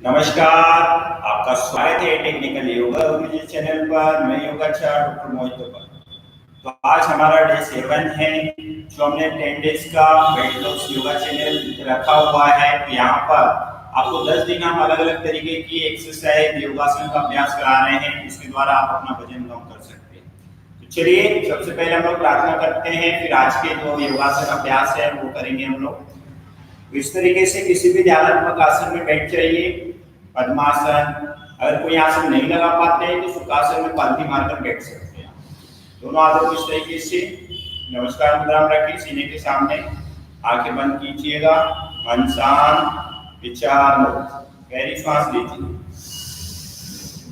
नमस्कार, आपका स्वागत है टेक्निकल योगा गुरुजी चैनल पर। मैं योगाचार्य डॉक्टर मोहित तोपर। तो आज हमारा डे 7 है जो हमने 10 डेज का वेट लॉस योगा चैनल रखा हुआ है। तो यहाँ पर आपको 10 दिन हम अलग अलग तरीके की एक्सरसाइज योगासन का अभ्यास करा रहे हैं, इसके द्वारा आप अपना वजन कम कर सकते हैं। तो चलिए सबसे पहले हम लोग प्रार्थना करते हैं, फिर आज के जो योगासन अभ्यास है वो करेंगे हम लोग। इस तरीके से किसी भी ध्यानात्मक आसन में बैठ जाइए, पद्मासन। अगर कोई आसन नहीं लगा पाते हैं तो सुखासन में पालथी मारकर बैठ सकते हैं। दोनों हाथों को इस तरीके से नमस्कार मुद्रा में रखिए, सीने के सामने। आंखें बंद कीजिएगा, मन शांत, विचार मुक्त। गहरी सांस लीजिए।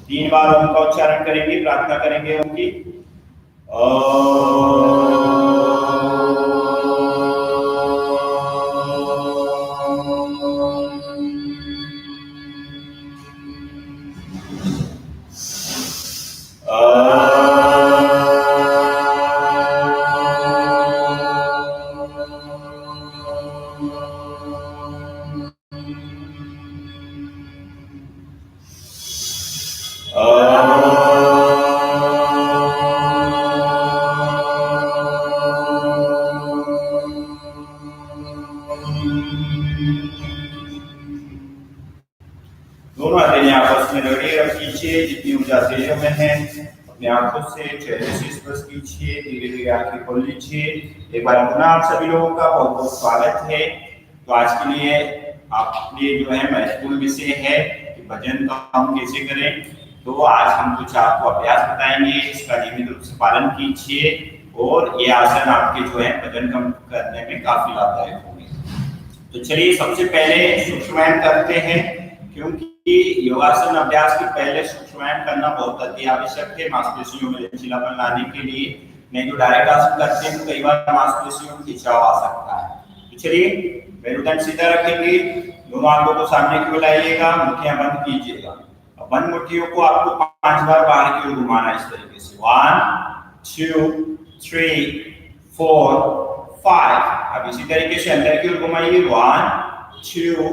3 बार ओम का उच्चारण करेंगे, प्रार्थना करेंगे ओम की। दोनों हथेलियां आपस में रगड़िए कीजिए, जितनी ऊर्जा शरीर में है अपने आंखों से चेहरे से स्पर्श कीजिए। धीरे धीरे आंखें खोल लीजिए। एक बार पुनः आप सभी लोगों का बहुत बहुत स्वागत है। तो आज के लिए आपके लिए जो है महत्वपूर्ण विषय है कि वजन कम कैसे करें। तो आज हम कुछ आपको अभ्यास बताएंगे, इसका नियमित रूप से पालन कीजिए और ये आसन आपके जो है वजन कम करने में काफी लाभदायक होंगे। तो चलिए सबसे पहले सूक्ष्म व्यायाम करते हैं, क्योंकि योगासन अभ्यास के पहले सूक्ष्म व्यायाम करना बहुत अति आवश्यक है मांसपेशियों में लचीलापन लाने के लिए। नहीं तो डायरेक्ट आसन करते हैं तो कई बार मांसपेशियों में खिंचाव आ सकता है। तो चलिए मेरुदंड सीधा रखेंगे, दोनों आंखों को सामने की ओर लाइएगा, मुट्ठियां बंद कीजिएगा। अब बंद मुट्ठियों को आपको 5 बार बाहर की ओर घुमाना इस तरीके से। 1 2 3 4 5। अब इसी तरीके से अंदर की ओर घुमाइए। 1 2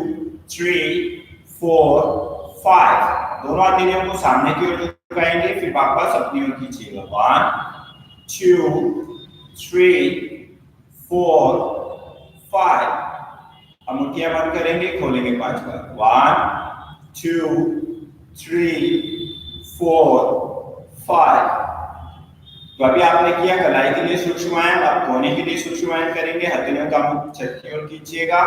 3 4 5। दोनों हथेलियों को सामने की ओर झुकाएंगे, फिर वापस अपनी ओर खींचिएगा। 1 2 3 4 5। अब मुट्ठियां बंद करेंगे, खोलेंगे 5 बार। 1 2 3 4 5। तो अभी आपने किया कलाई के लिए सूक्ष्म व्यायाम, अब कोहनी के लिए सूक्ष्म व्यायाम करेंगे। हथेलियों का मुख छत की ओर कीजिएगा,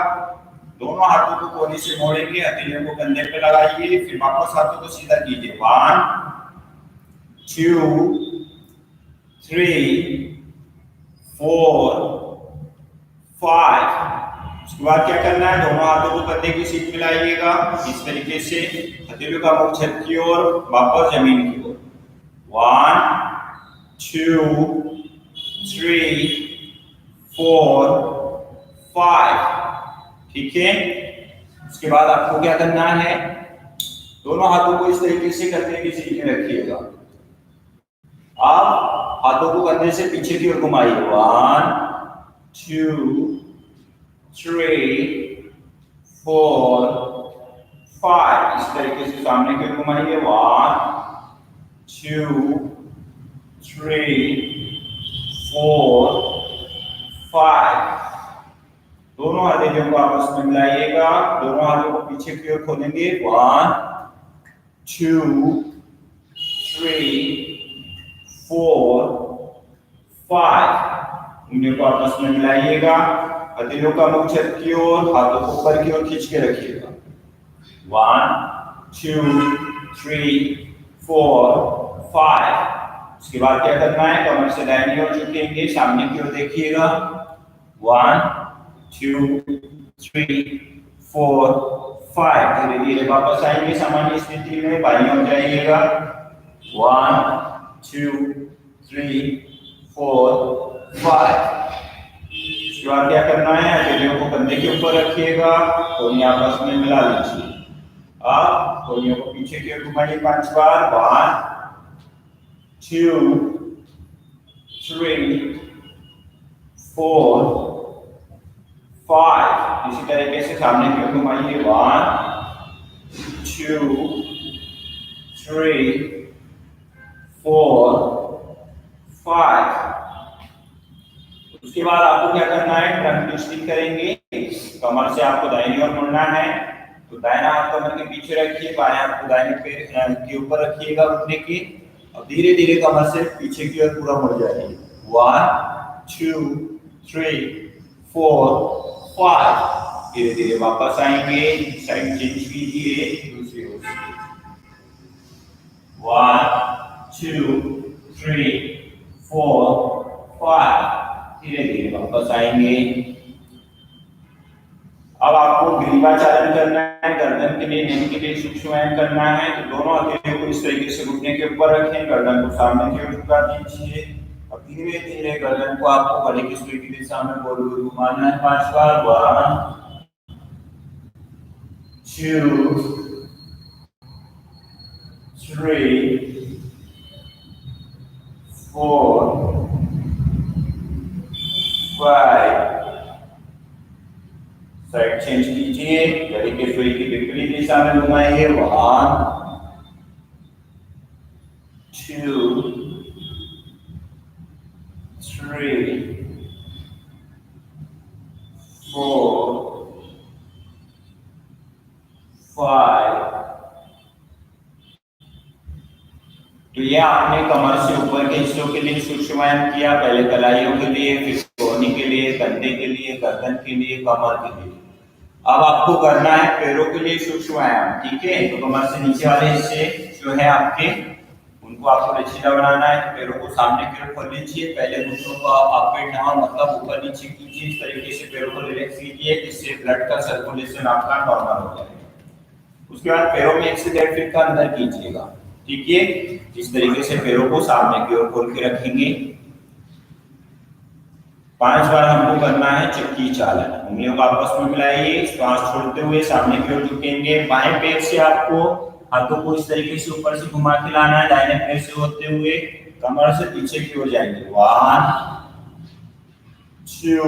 दोनों हाथों को कोहनी से मोड़ेंगे, हथेलियों को कंधे पे लगाइए, फिर वापस हाथों को सीधा कीजिए। 1 2 3 4 5। उसके बाद क्या करना है, दोनों हाथों को कंधे की सीध मिलाइएगा इस तरीके से, हथेलियों का मुख छत की ओर, वापस जमीन की ओर। 1 2 3 4 5। ठीक है। उसके बाद आपको क्या करना है, दोनों हाथों को इस तरीके से कंधे की सीध में रखिएगा। आप हाथों को कंधे से पीछे की ओर घुमाइए। 1 2 3 4 5। इस तरीके से सामने की ओर घुमाइए। 1 2 3 4 5। दोनों हथेलियों को आपस में मिलाइएगा, दोनों हाथों को पीछे की ओर खोलेंगे। 1 2 3 4 5। उंगलियों को आपस में मिलाइएगा, हथेलियों का मुख छत की ओर, हाथों को ऊपर की ओर खींच के रखिएगा। 1 2 3 4 5। उसके बाद क्या करना है, कमर से दाहिनी ओर झुकेंगे, सामने की ओर देखिएगा। 1 2 3 4 5। धीरे धीरे वापस आएंगे सामान्य स्थिति में, बाईं ओर जाइएगा। 1 2 3 4 5। उसके बाद क्या करना है, हथेलियों को कंधे के ऊपर रखिएगा, कोहनी आपस में मिला लीजिए। अब कोहनियों को पीछे की ओर घुमाइए 5 बार। 1 2 3 4 5। इसी तरीके से सामने की ओर घुमाइए। 1 2 3 4 5। उसके बाद आपको क्या करना है, ट्रंक ट्विस्टिंग करेंगे। कमर से आपको दाहिनी ओर मुड़ना है, तो दाहिना हाथ कमर के पीछे रखिए, बाएं हाथ को दाहिने पैर के ऊपर रखिएगा घुटने के, और धीरे धीरे कमर से पीछे की ओर पूरा मुड़ जाइए। 1 2 3 4 5। धीरे धीरे वापस आएंगे, साइड चेंज कीजिए दूसरी ओर से। 1 2 3 4 5। धीरे धीरे वापस आएंगे। अब आपको ग्रीवा चालन करना है, गर्दन के लिए नेक के लिए सूक्ष्म व्यायाम करना है। तो दोनों हथेलियों को इस तरीके से घुटने के ऊपर रखें, गर्दन को सामने की ओर झुका दीजिए, और धीरे धीरे गर्दन को आपको गले की सुई की दिशा में गोल गोल घुमाना है 5 बार। 1 2 3 4 5। साइड चेंज कीजिए, गले के सुई की विपरीत दिशा में घुमाइए। 1 2 3 4 5। तो ये आपने कमर से ऊपर के हिस्सों के लिए सूक्ष्म व्यायाम किया, पहले कलाइयों के लिए, फिर कोहनी के लिए, कंधे के लिए, गर्दन के लिए, कमर के लिए। अब आपको करना है पैरों के लिए सूक्ष्म व्यायाम, ठीक है। तो कमर से नीचे वाले हिस्से जो है आपके, उनको आपको लचीला बनाना है। तो पैरों को सामने की ओर खोल लीजिए, पहले घुटनों को आप अपवर्ड डाउन मतलब ऊपर नीचे कीजिए, इस तरीके से पैरों को रिलैक्स कीजिए, जिससे ब्लड का सर्कुलेशन आपका नॉर्मल हो जाए। उसके बाद पैरों में 1 से 1.5 फीट का अंदर कीजिएगा, ठीक है। इस तरीके से पैरों को सामने की ओर खोल के रखेंगे। 5 बार हमको करना है चक्की चालन। उंगलियों को आपस में मिलाइए, श्वास छोड़ते हुए सामने की ओर झुकेंगे। बाएं पैर से आपको हाथों को इस तरीके से ऊपर से घुमा के लाना है, दाहिने पैर से होते हुए कमर से पीछे की ओर जाएंगे। 1 2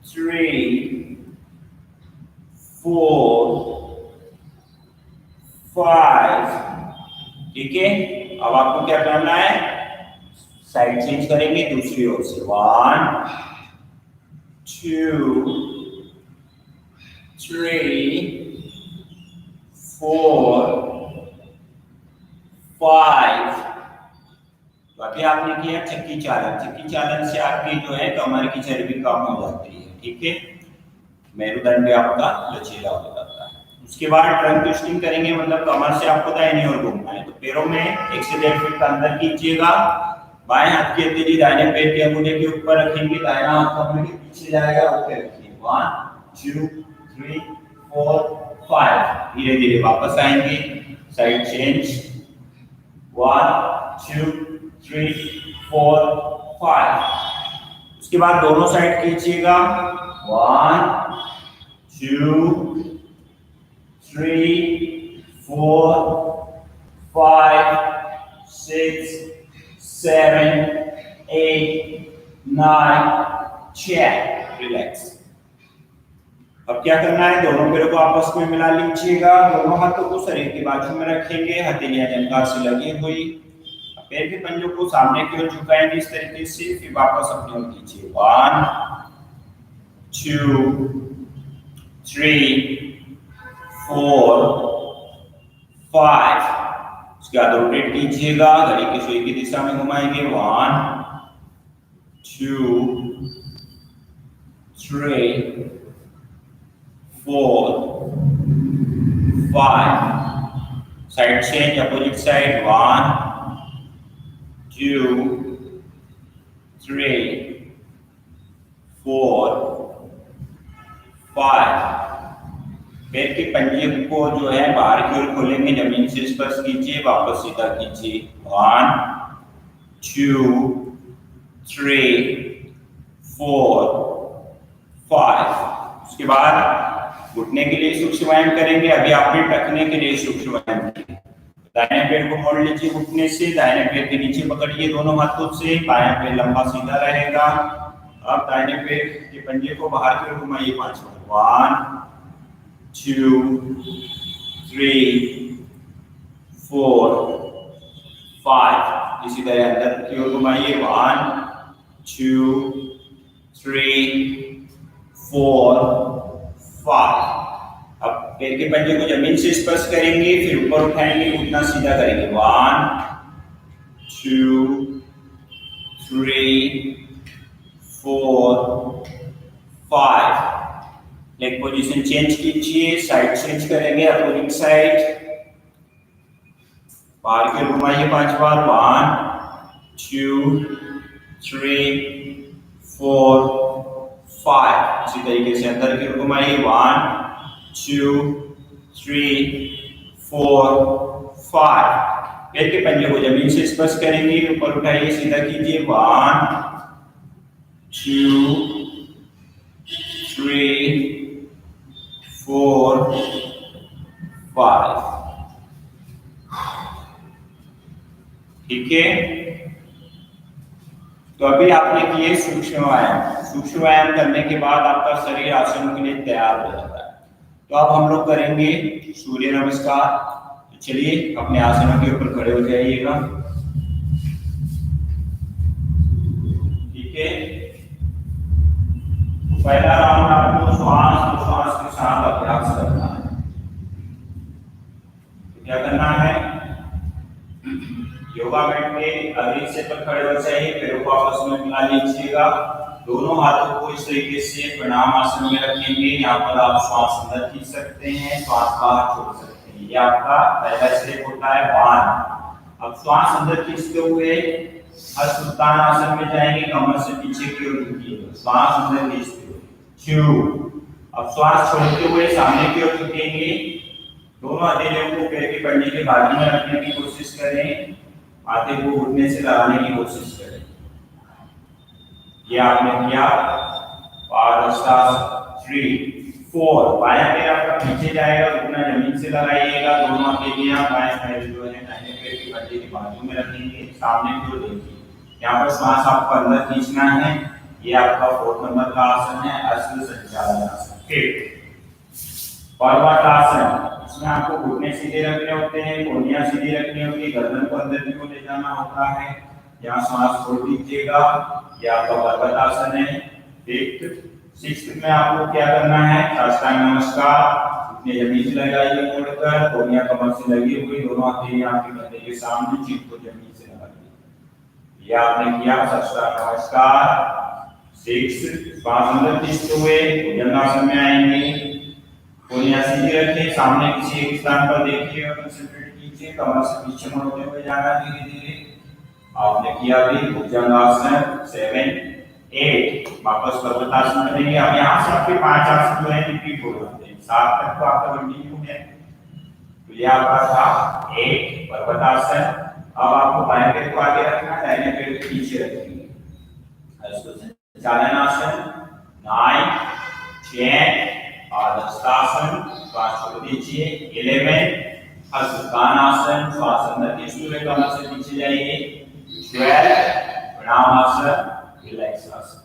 3 4 5। ठीक है। अब आपको क्या करना है, साइड चेंज करेंगे दूसरी ओर से। 1 2 3 4 5। तो अभी आपने किया चक्की चालन। चक्की चालन से आपकी जो है कमर की चर्बी कम हो जाती है, ठीक है। मेरुदंड भी आपका लचीला हो जाता है। उसके बाद ट्रंक ट्विस्टिंग करेंगे, मतलब कमर से आपको दाहिनी ओर घूमना है। तो पैरों में 1 से 1.5 फीट का अंदर कीजिएगा। बाएं हाथ की हथेली दाहिने पैर के अंगूठे के ऊपर रखेंगे, दाहिना हाथ कमर के पीछे जाएगा, ऊपर रखिए। 1 2 3 4 5। धीरे धीरे वापस आएंगे, साइड चेंज। 1 2 3 4 5। उसके बाद दोनों साइड कीजिएगा। 1 2 3 4 5 6 7 8 9 10। रिलैक्स। अब क्या करना है, दोनों पैरों को आपस में मिला लीजिएगा। दोनों हाथों को शरीर के बाजू में रखेंगे, हथेलियां जंघा से लगी हुई। पैर के पंजों को सामने की ओर झुकाएंगे इस तरीके से, फिर वापस अपनी ओर कीजिए। 1 2 3 4 5। उसके बाद रोटेट कीजिएगा, घड़ी की सुई की दिशा में घुमाएंगे। 1 2 3 4 5। Side change, opposite side. 1 2 3 4 5। पैर के पंजे को जो है बाहर की ओर खोलेंगे, जमीन से स्पर्श कीजिए, वापस सीधा कीजिए। 1 2 3 4 5। उसके बाद घुटने के लिए सूक्ष्म व्यायाम करेंगे। अभी आपने टखने के लिए सूक्ष्म व्यायाम किया। दाहिने पैर को मोड़ लीजिए घुटने से, दाहिने पैर के नीचे पकड़िए दोनों हाथों से, बायां पैर लंबा सीधा रहेगा। अब दाहिने पैर के पंजे को बाहर की ओर घुमाइए 5 बार। 1 2, 3, 4, 5। इसी तरह अंदर की ओर घुमाइए 1, 2, 3, 4, 5। अब पैर के पंजे को जमीन से स्पर्श करेंगे, फिर ऊपर उठाएंगे, घुटना सीधा करेंगे 1, 2, 3, 4, 5। लेग पोजीशन चेंज कीजिए, साइड चेंज करेंगे, अपोजिंग साइड। बाहर की ओर घुमाइए 5 बार 1, 2, 3, 4, 5। इसी तरीके से अंदर की ओर घुमाइए 1, 2, 3, 4, 5। पैर के पंजे को जमीन से स्पर्श करेंगे, ऊपर उठाइए, सीधा कीजिए 1, 2, 3, 4, 5। ठीक है, तो अभी आपने किए सूक्ष्म व्यायाम। सूक्ष्म व्यायाम करने के बाद आपका शरीर आसनों के लिए तैयार हो जाता है। तो अब हम लोग करेंगे सूर्य नमस्कार। तो चलिए अपने आसनों के ऊपर खड़े हो जाइएगा। ठीक है, पहला राउंड आपको श्वास के साथ अभ्यास करना है। तो क्या करना है, योगा मैट पे अगली से पर खड़े हो जाइए, पैरों को आपस में मिला लीजिएगा। दोनों हाथों को इस तरीके से प्रणाम आसन में रखेंगे। यहाँ पर आप श्वास अंदर खींच सकते हैं, श्वास बाहर छोड़ सकते हैं। ये आपका पहला स्टेप होता है 1। अब श्वास अंदर खींचते हुए हस्तोत्तान में जाएंगे, कमर से पीछे की ओर झुकिएगा, श्वास अंदर खींचते हुए 2। अब श्वास छोड़ते हुए सामने की ओर झुकेंगे। दोनों हथेलियों को पैर के पंजे के बाजू में रखने की कोशिश करें, माथे को घुटने से लगाने की कोशिश करें। ये आपने किया। पादहस्तासन 3, 4। बायां पैर आपका पीछे जाएगा, घुटना जमीन से लगाइएगा। दोनों हथेलियां बाएं पैर जो है दाहिने पैर के पंजे के बाजू में रखेंगे, सामने की ओर देखिए। यहाँ पर श्वास आपको अंदर खींचना है। ये आपका 4 नंबर का आसन है, अश्व संचालन आसन। फिर पर्वतासन, इसमें आपको घुटने सीधे रखने होते हैं, कोहनियां सीधी रखनी होती है, गर्दन को अंदर की ओर ले जाना होता है। यहाँ श्वास छोड़ दीजिएगा। यह आपका पर्वतासन है। 6th में आपको क्या करना है, साष्टांग नमस्कार। घुटने जमीन से लगाइए मोड़कर, कोहनियां कमर से लगी हुई, दोनों हथेलियां आपके कंधे के सामने, चीठ को जमीन से लगा दीजिए। यह आपने किया साष्टांग नमस्कार। 6 श्वास अंदर खींचते हुए भुजंगासन में आएंगे। कोहनियां सीधी रखें, सामने किसी एक स्थान पर देखिए और कंसंट्रेट कीजिए। कमर से पीछे मुड़ते हुए जाना धीरे धीरे। आपने किया भी भुजंगासन। 7, 8 वापस पर्वतासन करेंगे। अब यहाँ से आपके 5 आसन जो है रिपीट हो जाते हैं। 7 तक तो आपका कंटिन्यू है। तो ये आपका था 8 पर्वतासन। अब आपको बाएं पैर को आगे रखना है, दाहिने पैर को पीछे रखेंगे। संचालन आसन 9, 10 पादहस्तासन, श्वास छोड़ दीजिए। 11 हस्तोत्तान आसन, श्वास अंदर खींचते हुए कमर से पीछे जाइए। 12 प्रणाम आसन, रिलैक्स आसन।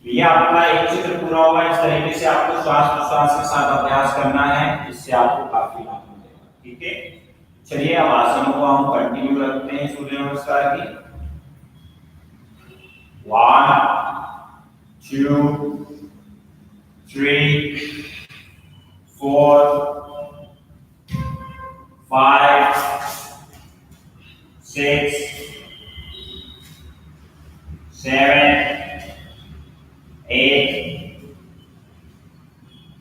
ये आपका एक चित्र पूरा हुआ। इस तरीके से आपको श्वास प्रश्वास के साथ अभ्यास करना है, इससे आपको काफी लाभ मिलेगा। ठीक है, चलिए अब आसनों को हम कंटिन्यू रखते हैं सूर्य नमस्कार की। 1, 2, 3, 4, 5, 6, 7, 8,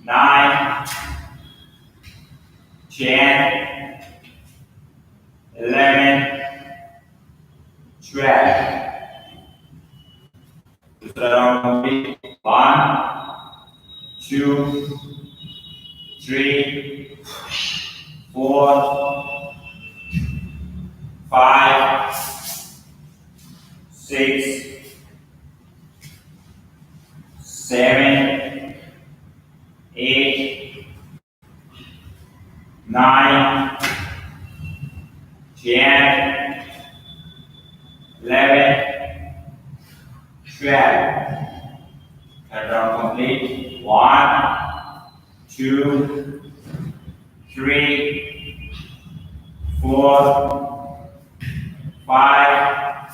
9, 10, 11, 12। दूसरा round complete. 1, 2, 3, 4, 5, 6, 7, 8, 9, 10, 11, 12. Third round complete. 1, 2, 3, 4, 5,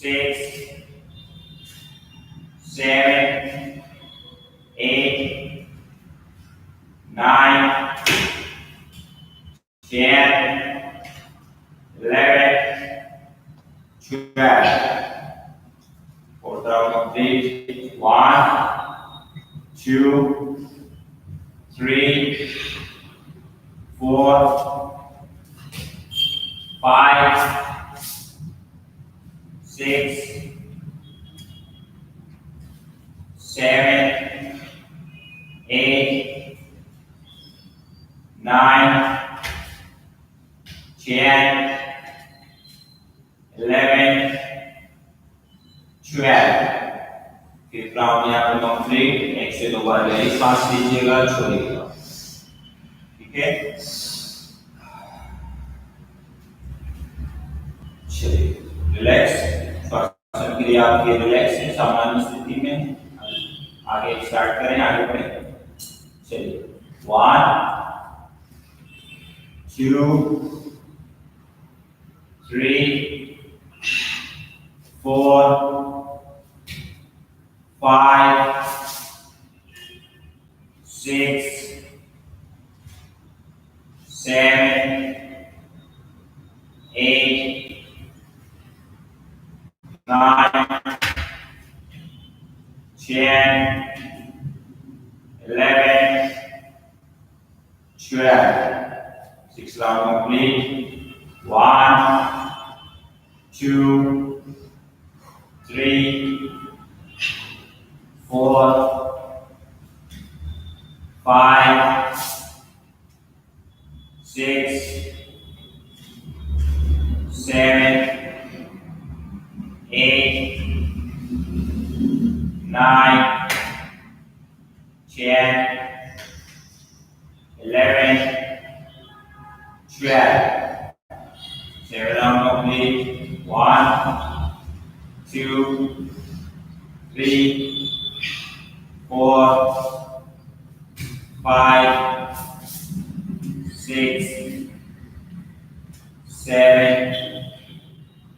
6, 7, 8, 9, 10, 11, 12. Fourth round complete. 1, 2, 3, 4, 5, 6, 7, 8, 9, 10, 11, 12. फिर राउंड यहाँ पर कंप्लीट। एक से दो बार गहरी सांस लीजिएगा, छोड़िएगा। ठीक है, चलिए रिलैक्स। श्वासन क्रिया आपकी रिलैक्स है, सामान्य स्थिति में। आगे स्टार्ट करें, आगे बढ़ें। चलिए 1, 2, 3, 4, 5, 6, 7, 8, 9, 10, 11, 12. 6 round complete. 1, 2, 3, 4, 5, 6, 7, 8, 9, 10, 11, 12. 7 round complete. 1, 2, 3, 4, 5, 6, 7,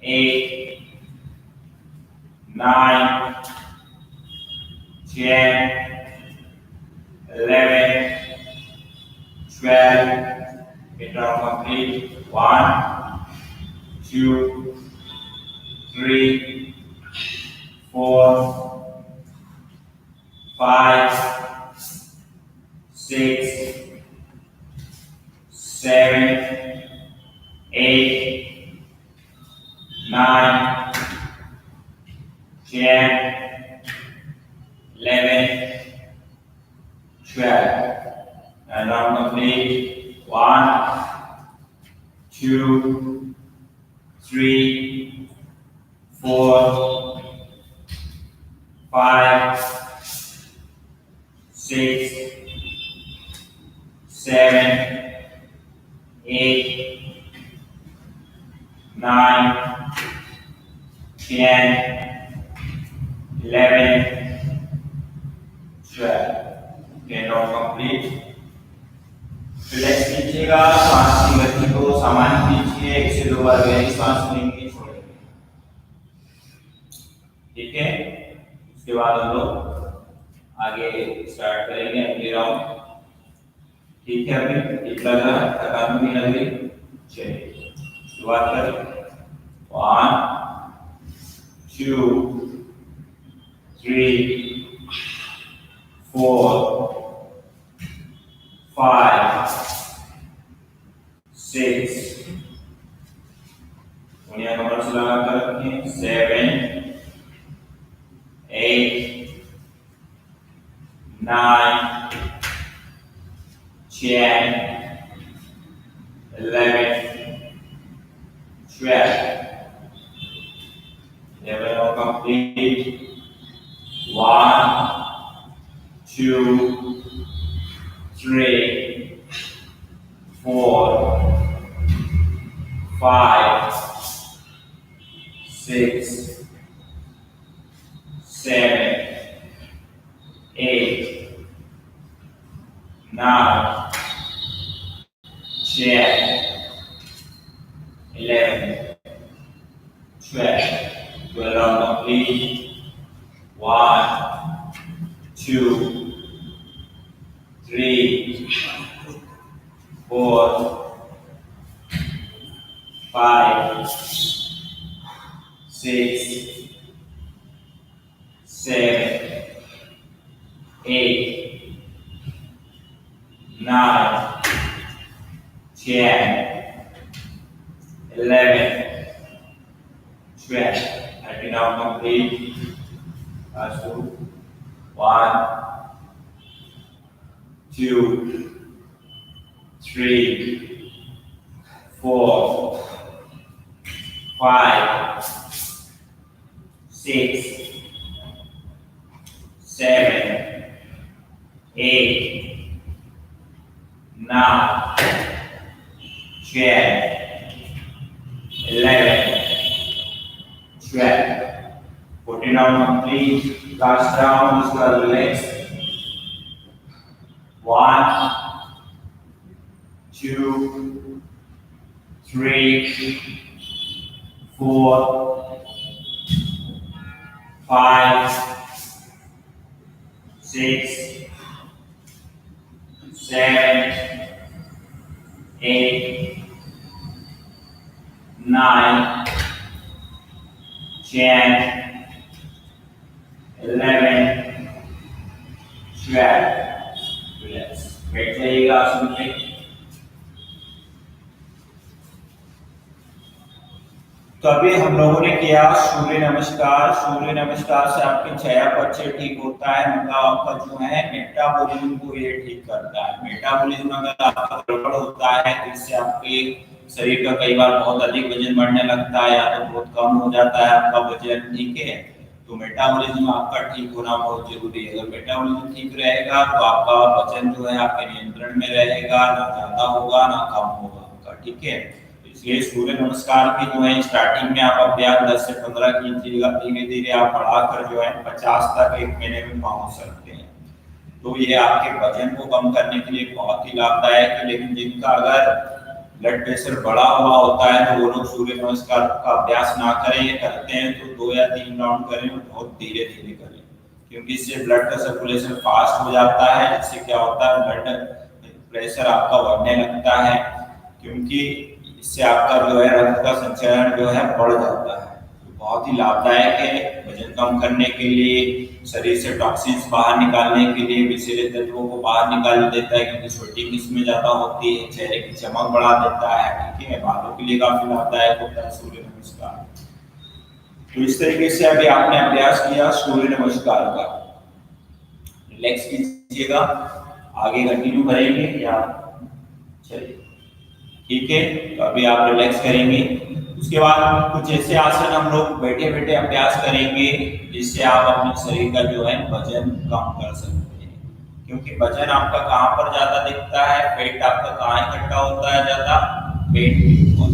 8, 9, 10, 11, 12. Get round complete. 1, 2, 3, 4, 5, 6, 7, 8, 9, 10, 11, 12. And round complete. 1, 2, 3, 4, 5, 6, 7, 8, 9, 10, 11, 12. Get out complete. Relax कीजिएगा, सांस की गति को सामान्य कीजिए। 1 से 2 बार गहरी सांस लेंगे, छोड़ेंगे। ठीक है, उसके बाद हम लोग आगे स्टार्ट करेंगे अगले राउंड। ठीक है, अभी ठीक लग रहा है, थकान भी लग रही। चलिए शुरुआत करें। 1, 2, 3, 4, 5, 6, उन्हें कमर से लगा कर रखें। 7, 8, 9, 10, 11, 12. 11 are complete. 1, 2, 3, 4, 5, 6, 7, 8, 9, 10, 11, 12. 12 round complete. 1, 2, 3, 4, 5, 6, 7, 8, 9, 10, 11, 12. 13 round complete. Last two. 1, 2, 3, 4, 5, 6, 7, 8, 9, 10, 11, 12. 14 round complete. Last round, उसका relax. 1, 2, 3, 4, 5, 6, 7, 8, 9, 10, 11, 12. Relax. बैठ जाइएगा आसन पे. तो अभी हम लोगों ने किया सूर्य नमस्कार. सूर्य नमस्कार से आपके चयापचय ठीक होता है, मतलब आपका जो है मेटाबॉलिज्म को ये ठीक करता है. मेटाबॉलिज्म अगर आपका गड़बड़ होता है तो इससे आपके शरीर का कई बार बहुत अधिक वजन बढ़ने लगता है या तो बहुत कम हो जाता है आपका वजन. ठीक है, तो मेटाबॉलिज्म आपका ठीक होना बहुत जरूरी है. अगर मेटाबॉलिज्म ठीक रहेगा तो आपका वजन जो है आपके नियंत्रण में रहेगा, ना ज्यादा होगा ना कम होगा आपका. ठीक है, इसलिए सूर्य नमस्कार की जो है स्टार्टिंग में आप अभ्यास 10 से 15 कीजिएगा. धीरे धीरे आप बढ़ाकर जो है 50 तक एक महीने में पहुंच सकते हैं. तो ये आपके वजन को कम करने के लिए बहुत ही लाभदायक है. लेकिन जिनका अगर ब्लड प्रेशर बढ़ा हुआ होता है तो वो लोग सूर्य नमस्कार का अभ्यास ना करें. ये करते हैं तो 2 या 3 राउंड करें और बहुत धीरे धीरे करें, क्योंकि इससे ब्लड का सर्कुलेशन फास्ट हो जाता है. इससे क्या होता है, ब्लड प्रेशर आपका बढ़ने लगता है, क्योंकि इससे आपका जो है रक्त का संचरण जो है बढ़ जाता है. तो बहुत ही लाभदायक है वजन कम करने के लिए, शरीर से टॉक्सिन्स बाहर निकालने के लिए, विषैले तत्वों को बाहर निकाल देता है, क्योंकि स्वेटिंग इसमें ज्यादा होती है, चेहरे की चमक बढ़ा देता है. ठीक है, बालों के लिए काफी लाभदायक होता है सूर्य नमस्कार. तो इस तरीके से अभी आपने अभ्यास किया सूर्य नमस्कार का. रिलैक्स कीजिएगा. आगे कंटिन्यू करेंगे या चलिए. ठीक है, तो अभी आप रिलैक्स करेंगे. उसके बाद कुछ ऐसे आसन हम लोग बैठे बैठे अभ्यास करेंगे जिससे आप अपने शरीर का जो है वजन कम कर सकते हैं. क्योंकि वजन आपका कहाँ पर ज्यादा दिखता है, पेट आपका कहाँ इकट्ठा होता है ज्यादा, पेट के ऊपर.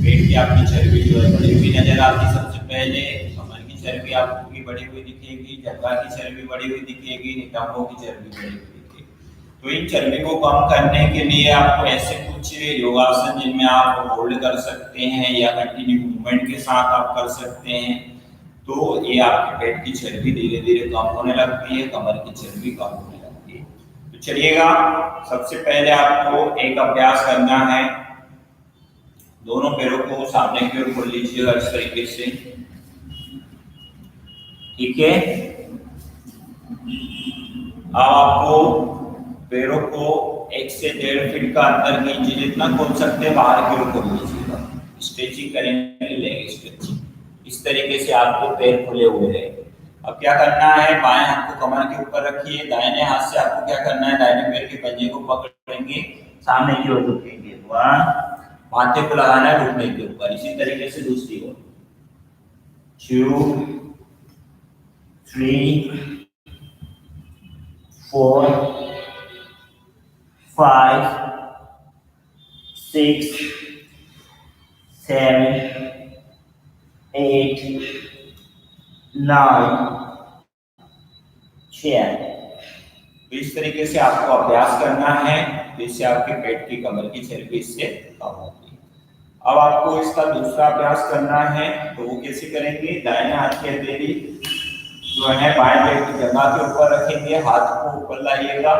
पेट की आपकी चर्बी जो है बढ़ी हुई नजर आती सबसे पहले. कमर की चर्बी आपकी बढ़ी हुई दिखेगी, जगह की चर्बी बढ़ी हुई दिखेगी, नितंबों की चर्बी बढ़ी हुई दिखेगी. तो इन चर्बी को कम करने के लिए आपको ऐसे कुछ योगासन जिनमें आप होल्ड कर सकते हैं या कंटिन्यू मूवमेंट के साथ आप कर सकते हैं, तो ये आपके पेट की चर्बी धीरे धीरे कम होने लगती है, कमर की चर्बी कम होने लगती है. तो चलिएगा, सबसे पहले आपको एक अभ्यास करना है. दोनों पैरों को सामने की ओर खोल लीजिएगा इस तरीके से. ठीक है, अब आपको पैरों को 1 से 1.5 फीट का अंतर कीजिए, जितना खोल सकते हैं बाहर की ओर खोल लीजिएगा. स्ट्रेचिंग करेंगे, लेग स्ट्रेचिंग. इस तरीके से आपके पैर खुले हुए हैं. अब क्या करना है, बाएं हाथ को कमर के ऊपर रखिए, दाहिने हाथ से आपको क्या करना है, दाहिने पैर के पंजे को पकड़ेंगे, सामने की ओर झुकेंगे. माथे को लगाना है घुटने के ऊपर. इसी तरीके से दूसरी ओर. 2, 3, 4, 5, 6, 7, 8, 9, 10, तो इस तरीके से आपको अभ्यास करना है, तो इससे आपके पेट की कमर की चर्बी इससे कम होगी। अब आपको इसका दूसरा अभ्यास करना है, तो वो कैसे करेंगे? दाहिने हाथ की हथेली जो है बाएं पेट की जगह के ऊपर रखेंगे, हाथ को ऊपर लाइएगा।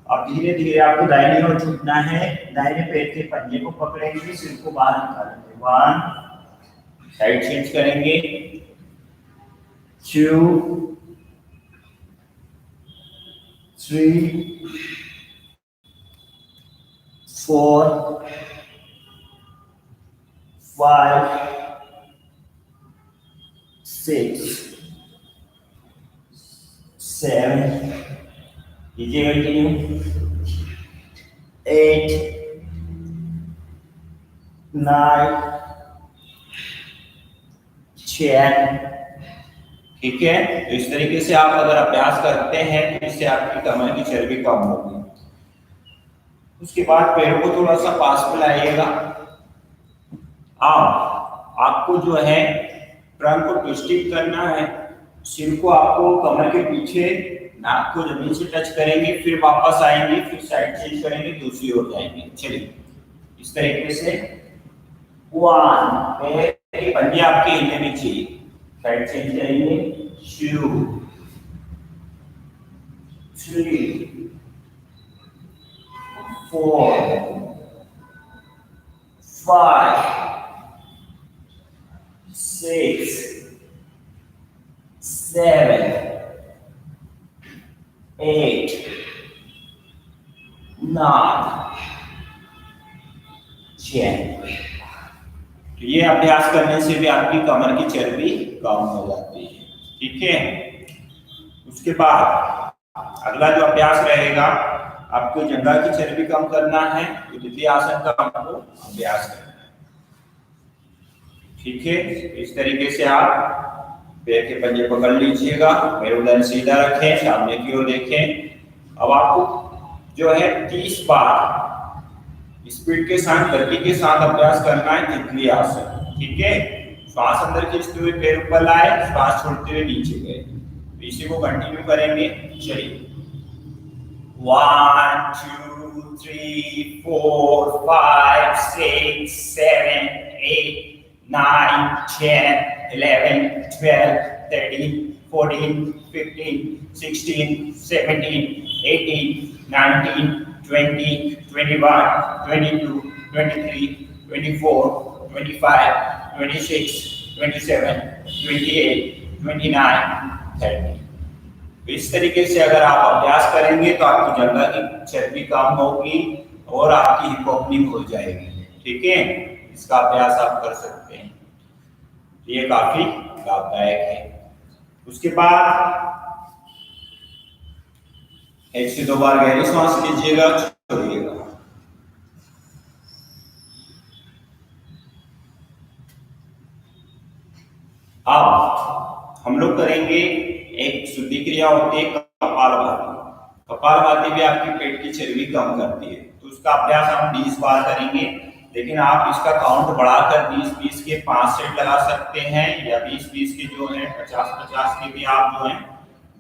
अब धीरे धीरे आपको दाहिनी ओर झुकना है, दाहिने पेट के पंजे को पकड़ेंगे, सिर को बाहर निकालेंगे। 1, साइड चेंज करेंगे, 2, 3, 4, 5, 6, 7, कीजिए कंटिन्यू, 8, 9, 10। ठीक है, तो इस तरीके से आप अगर अभ्यास करते हैं तो इससे आपकी कमर की चर्बी कम होगी। उसके बाद पैरों को थोड़ा सा पास में लाइएगा। अब आपको जो है ट्रंक को ट्विस्टिंग करना है, सिर को आपको कमर के पीछे, नाक को जमीन से टच करेंगे, फिर वापस आएंगे, फिर साइड चेंज करेंगे, दूसरी ओर जाएंगे। चलिए इस तरीके से 1, पैर के पंजे आपके हिलने नहीं चाहिए, साइड चेंज करेंगे, 2, 3, 4, 5, 6, 7, 8, 9, 10। तो ये अभ्यास करने से भी आपकी कमर की चर्बी कम हो जाती है। ठीक है, उसके बाद अगला जो अभ्यास रहेगा, आपको जंघा की चर्बी कम करना है, तो तितली आसन का आपको अभ्यास करना है। ठीक है, इस तरीके से आप पैर के पंजे पकड़ लीजिएगा, मेरुदंड सीधा रखें, सामने की ओर देखें। अब आपको जो है 30 बार स्पीड के साथ, गति के साथ अभ्यास करना है तितली आसन। ठीक है, श्वास अंदर खींचते हुए पैर ऊपर लाए, श्वास छोड़ते हुए नीचे गए, तो इसी को कंटिन्यू करेंगे। चलिए 1, 2, 3, 4, 5, 6, 7, 8, 9, 10, 11, 12, 13, 14, 15, 16, 17, 18, 19, 20, 21, 22, 23, 24, 25, 26, 27, 28, 29, 30। इस तरीके से अगर आप अभ्यास करेंगे तो आपकी जंघा की चर्बी कम होगी और आपकी हिप ओपनिंग हो जाएगी। ठीक है, इसका अभ्यास आप कर सकते हैं, ये काफी लाभदायक है। उसके बाद 1 से 2 बार गहरी सांस लीजिएगा, छोड़िएगा। अब हम लोग करेंगे, एक शुद्धि क्रिया होती है कपालभाति। कपालभाति भी आपकी पेट की चर्बी कम करती है, तो उसका अभ्यास हम 20 बार करेंगे, लेकिन आप इसका काउंट बढ़ाकर 20-20 के 5 सेट लगा सकते हैं, या 20-20 के जो है 50-50 के भी आप जो है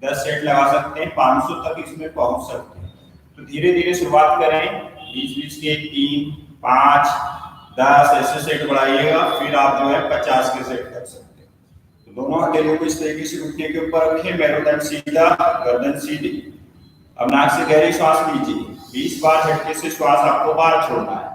10 सेट लगा सकते हैं, 500 तक इसमें पहुंच सकते हैं। तो धीरे धीरे शुरुआत करें, 20-20 के 3, 5, 10 ऐसे सेट बढ़ाइएगा, फिर आप जो है 50 के सेट कर सकते हैं। तो दोनों हथेलियों को इस तरीके से घुटने के ऊपर रखें, मेरुदंड सीधा, गर्दन सीधी। अब नाक से गहरी श्वास लीजिए, 20 बार झटके से श्वास आपको बाहर छोड़ना है।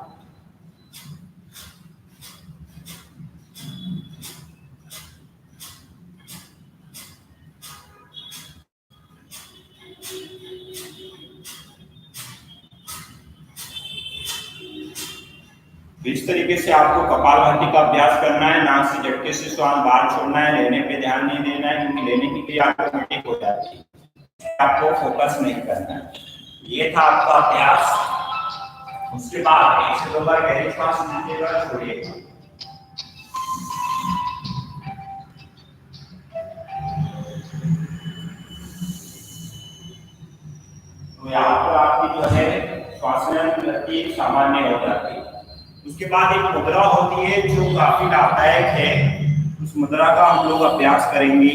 इस तरीके से आपको कपालभाति का अभ्यास करना है, नाक से झटके से श्वास बाहर छोड़ना है, लेने पे ध्यान नहीं देना है, क्योंकि लेने की क्रिया ऑटोमेटिक हो जाती है, आपको फोकस नहीं करना है। ये था आपका अभ्यास। उसके बाद 1 से 2 बार गहरी श्वास लीजिएगा, छोड़िएगा। तो यहाँ पर आपकी जो है श्वास की गति सामान्य हो जाती है। उसके बाद एक मुद्रा होती है जो काफी लाभदायक है, उस मुद्रा का हम लोग अभ्यास करेंगे,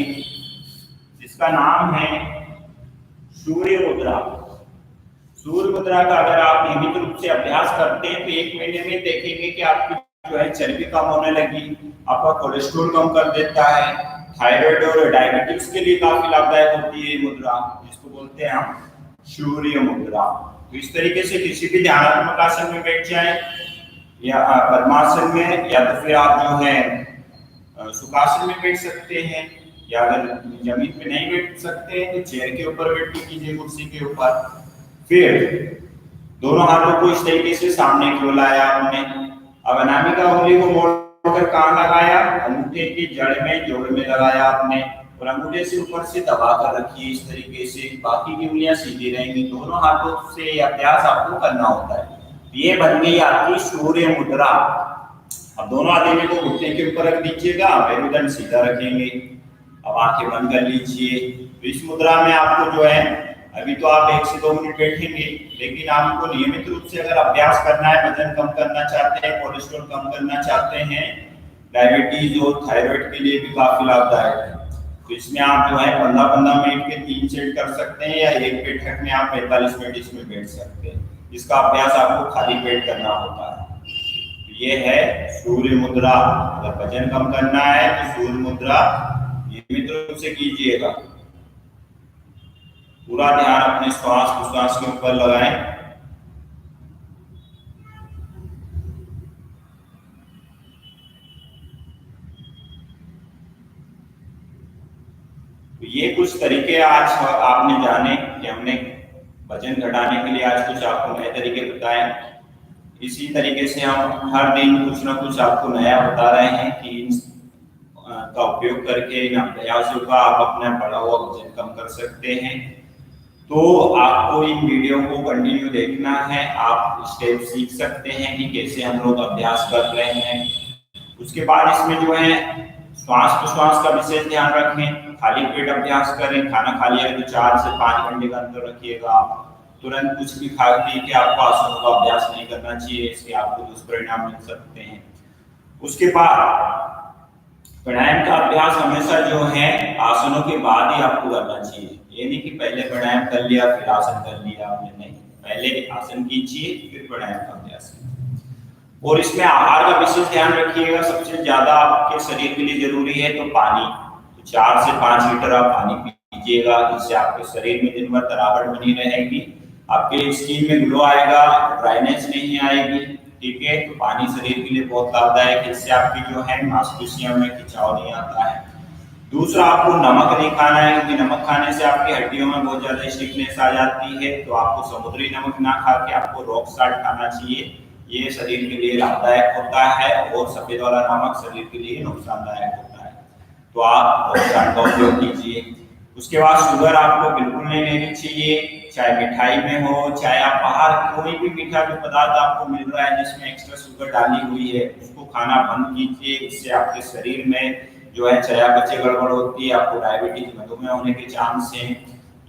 जिसका नाम है सूर्य मुद्रा। सूर्य मुद्रा का अगर आप नियमित रूप से अभ्यास करते हैं तो 1 महीने में देखेंगे कि आपकी जो है चर्बी कम होने लगी, आपका कोलेस्ट्रॉल कम कर देता है। थायराइड और डायबिटीज के लिए काफी लाभदायक होती है ये मुद्रा, जिसको बोलते हैं हम सूर्य मुद्रा। तो इस तरीके से किसी भी ध्यानात्मक आसन में बैठ जाए या पद्मासन में, या तो फिर आप जो है सुखासन में बैठ सकते हैं, या अगर जमीन पे नहीं बैठ सकते हैं तो चेयर के ऊपर बैठ के कीजिए, कुर्सी के ऊपर। फिर दोनों हाथों को इस तरीके से सामने की ओर लाया आपने। अब अनामिका उंगली को मोड़कर कहाँ लगाया, अंगूठे की जड़ में, जोड़ में लगाया आपने, और अंगूठे से ऊपर से दबा कर रखिए इस तरीके से। बाकी की उंगलियां सीधी रहेंगी। दोनों हाथों से अभ्यास आपको करना होता है। ये बन गई आपकी सूर्य मुद्रा। अब दोनों हथेली को घुटने के ऊपर रख दीजिएगा, मेरुदंड सीधा रखेंगे। अब आंखें बंद कर लीजिए। तो इस मुद्रा में आपको जो है, अभी तो आप 1 से 2 मिनट बैठेंगे, लेकिन आपको नियमित रूप से अगर अभ्यास करना है, वजन कम करना चाहते हैं, कोलेस्ट्रॉल कम करना चाहते हैं, डायबिटीज और थायराइड के लिए भी काफी लाभदायक है। तो इसमें आप जो है 15-15 मिनट के 3 सेट कर सकते हैं, या एक बैठक में आप 45 मिनट इसमें बैठ सकते हैं। इसका अभ्यास आपको खाली पेट करना होता है। तो ये है सूर्य मुद्रा। अगर वजन कम करना है तो सूर्य मुद्रा नियमित रूप से कीजिएगा। पूरा ध्यान अपने श्वास प्रश्वास के ऊपर लगाएं। तो ये कुछ तरीके आज आपने जाने कि हमने वजन घटाने के लिए आज कुछ आपको नए तरीके बताए। इसी तरीके से हम हर दिन कुछ ना कुछ आपको नया बता रहे हैं कि का उपयोग करके इन अभ्यासों का आप अपना बढ़ा हुआ वजन कम कर सकते हैं। तो आपको इन वीडियो को कंटिन्यू देखना है। आप स्टेप सीख सकते हैं कि कैसे हम लोग अभ्यास कर रहे हैं। उसके बाद इसमें जो है श्वास प्रश्वास का विशेष ध्यान रखें। खाली पेट अभ्यास करें। खाना खा लिया तो 4 से 5 घंटे का अंतर रखिएगा। तुरंत कुछ भी खा पी के आपको आसनों का अभ्यास नहीं करना चाहिए, इससे आपको दुष्परिणाम मिल सकते हैं। उसके बाद प्राणायाम का अभ्यास हमेशा जो है आसनों के बाद ही आपको करना चाहिए। ये नहीं कि पहले प्राणायाम कर लिया फिर आसन कर लिया आपने, नहीं, पहले आसन कीजिए फिर प्राणायाम का अभ्यास कीजिए। और इसमें आहार का विशेष ध्यान रखिएगा। सबसे ज्यादा आपके शरीर के लिए जरूरी है तो पानी। तो 4 से 5 लीटर आप पानी पीजिएगा, जिससे आपके शरीर में दिन भर तरावट बनी रहेगी, आपके स्किन में ग्लो आएगा, ड्राइनेस नहीं आएगी। ठीक है, तो पानी शरीर के लिए बहुत लाभदायक है। इससे आपकी जो है मांसपेशियों में खिंचाव नहीं आता है। दूसरा, आपको नमक नहीं खाना है, क्योंकि नमक खाने से आपकी हड्डियों में बहुत ज्यादा स्टिफनेस आ जाती है। तो आपको समुद्री नमक ना खा के आपको रॉक साल्ट खाना चाहिए। ये शरीर के लिए लाभदायक होता है, और सफेद वाला नमक शरीर के लिए नुकसानदायक होता है। तो आप रॉक साल्ट का उपयोग कीजिए। उसके बाद शुगर आपको बिल्कुल नहीं लेनी चाहिए, चाहे मिठाई में हो, चाहे आप बाहर कोई भी मीठा जो पदार्थ आपको मिल रहा है जिसमें एक्स्ट्रा शुगर डाली हुई है, उसको खाना बंद कीजिए। इससे आपके शरीर में जो है चयापचय गड़बड़ होती है, आपको डायबिटीज मधुमेह होने के चांस हैं।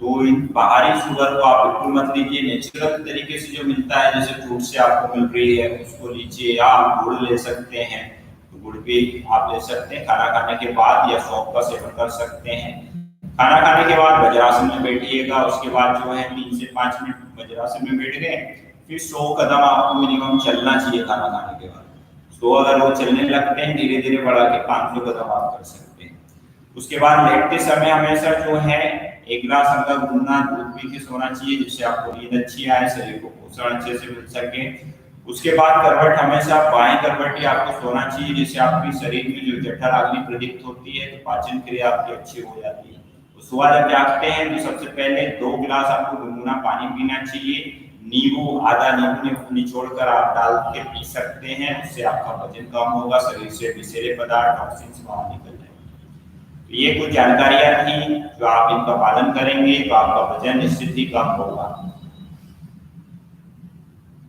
तो इन बाहरी शुगर को आप बिल्कुल मत लीजिए। नेचुरल तरीके से जो मिलता है, जैसे फ्रूट से आपको मिल रही है, उसको लीजिए। या आप गुड़ ले सकते हैं, तो गुड़ भी आप ले सकते हैं खाना खाने के बाद, या सौंफ का सेवन कर सकते हैं। खाना खाने के बाद वज्रासन में बैठिएगा। उसके बाद जो है 3 से 5 मिनट वज्रासन में बैठ गए, फिर 100 कदम आपको मिनिमम चलना चाहिए खाना खाने के बाद। तो अगर वो चलने लगते हैं, धीरे धीरे बढ़ा के 500 कदम आप कर सकते हैं। उसके बाद लेटते समय हमेशा जो है 1 गिलास हल्का गुनगुना दूध पी के सोना चाहिए, जिससे आपको नींद अच्छी आए, शरीर को पोषण अच्छे से मिल सके। उसके बाद करवट हमेशा बाएं करवट ही आपको सोना चाहिए, जिससे आपकी शरीर में जो जठर अग्नि प्रदीप्त होती है, तो पाचन क्रिया आपकी अच्छी हो जाती है। सुबह जब जागते हैं तो सबसे पहले 2 गिलास आपको गुनगुना पानी पीना चाहिए। नींबू, आधा नींबू निचोड़कर आप डाल के पी सकते हैं, उससे आपका वजन कम होगा, शरीर से विषैले पदार्थ टॉक्सिन्स बाहर निकल जाएंगे। तो ये कुछ जानकारियां थी, जो आप इनका पालन करेंगे तो आपका वजन निश्चित ही कम होगा।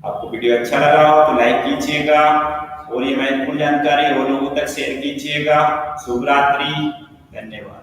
आपको वीडियो अच्छा लगा हो तो लाइक कीजिएगा, और ये महत्वपूर्ण जानकारी और लोगों तक शेयर कीजिएगा। शुभ रात्रि, धन्यवाद।